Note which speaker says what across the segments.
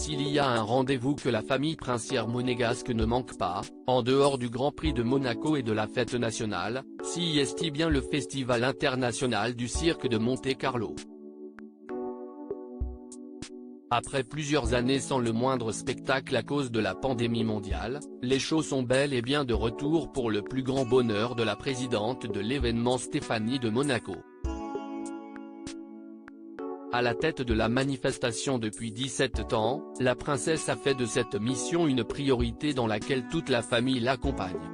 Speaker 1: s'il y a un rendez-vous que la famille princière monégasque ne manque pas, en dehors du Grand Prix de Monaco et de la fête nationale, c'est bien le Festival international du cirque de Monte-Carlo. Après plusieurs années sans le moindre spectacle à cause de la pandémie mondiale, les shows sont bel et bien de retour pour le plus grand bonheur de la présidente de l'événement Stéphanie de Monaco. À la tête de la manifestation depuis 17 ans, la princesse a fait de cette mission une priorité dans laquelle toute la famille l'accompagne.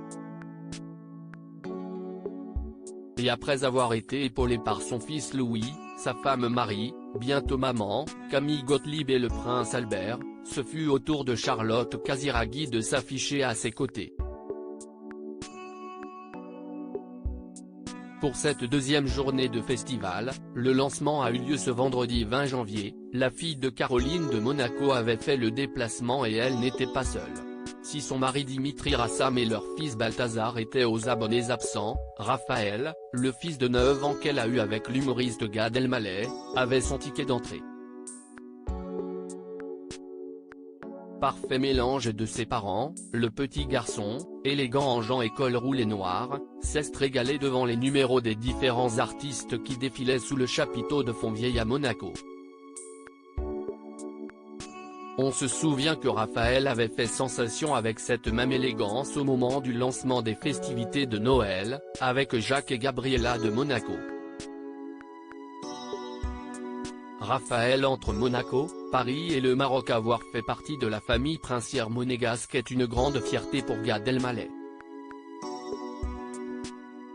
Speaker 1: Et après avoir été épaulée par son fils Louis, sa femme Marie, bientôt maman, Camille Gottlieb et le prince Albert, ce fut au tour de Charlotte Casiraghi de s'afficher à ses côtés. Pour cette deuxième journée de festival, le lancement a eu lieu ce vendredi 20 janvier, la fille de Caroline de Monaco avait fait le déplacement et elle n'était pas seule. Si son mari Dimitri Rassam et leur fils Balthazar étaient aux abonnés absents, Raphaël, le fils de 9 ans qu'elle a eu avec l'humoriste Gad Elmaleh, avait son ticket d'entrée. Parfait mélange de ses parents, le petit garçon, élégant en jean et col roulé noir, s'est régalé devant les numéros des différents artistes qui défilaient sous le chapiteau de Fontvieille à Monaco. On se souvient que Raphaël avait fait sensation avec cette même élégance au moment du lancement des festivités de Noël, avec Jacques et Gabriella de Monaco. Raphaël entre Monaco, Paris et le Maroc. Avoir fait partie de la famille princière monégasque est une grande fierté pour Gad Elmaleh.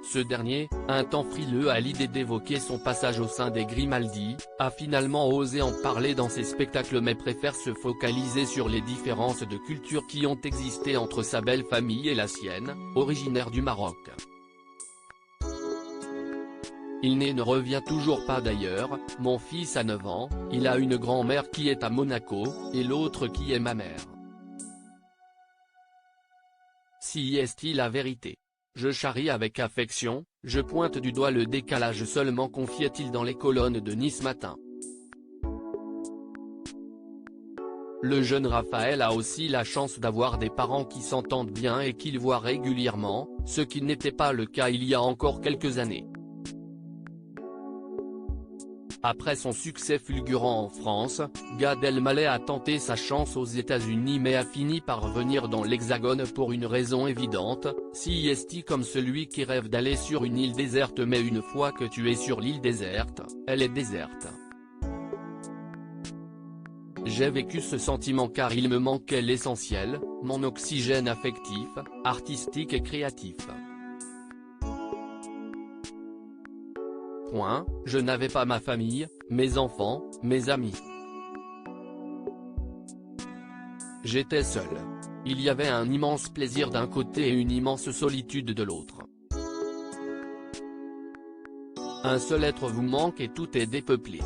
Speaker 1: Ce dernier, un temps frileux à l'idée d'évoquer son passage au sein des Grimaldi, a finalement osé en parler dans ses spectacles mais préfère se focaliser sur les différences de culture qui ont existé entre sa belle famille et la sienne, originaire du Maroc. Il ne revient toujours pas d'ailleurs, mon fils a 9 ans, il a une grand-mère qui est à Monaco, et l'autre qui est ma mère. Si est-il la vérité? Je charrie avec affection, je pointe du doigt le décalage seulement, confiait-il dans les colonnes de Nice Matin. Le jeune Raphaël a aussi la chance d'avoir des parents qui s'entendent bien et qu'il voit régulièrement, ce qui n'était pas le cas il y a encore quelques années. Après son succès fulgurant en France, Gad Elmaleh a tenté sa chance aux États-Unis mais a fini par revenir dans l'Hexagone pour une raison évidente, si est comme celui qui rêve d'aller sur une île déserte mais une fois que tu es sur l'île déserte, elle est déserte. J'ai vécu ce sentiment car il me manquait l'essentiel, mon oxygène affectif, artistique et créatif. Je n'avais pas ma famille, mes enfants, mes amis. J'étais seul. Il y avait un immense plaisir d'un côté et une immense solitude de l'autre. Un seul être vous manque et tout est dépeuplé.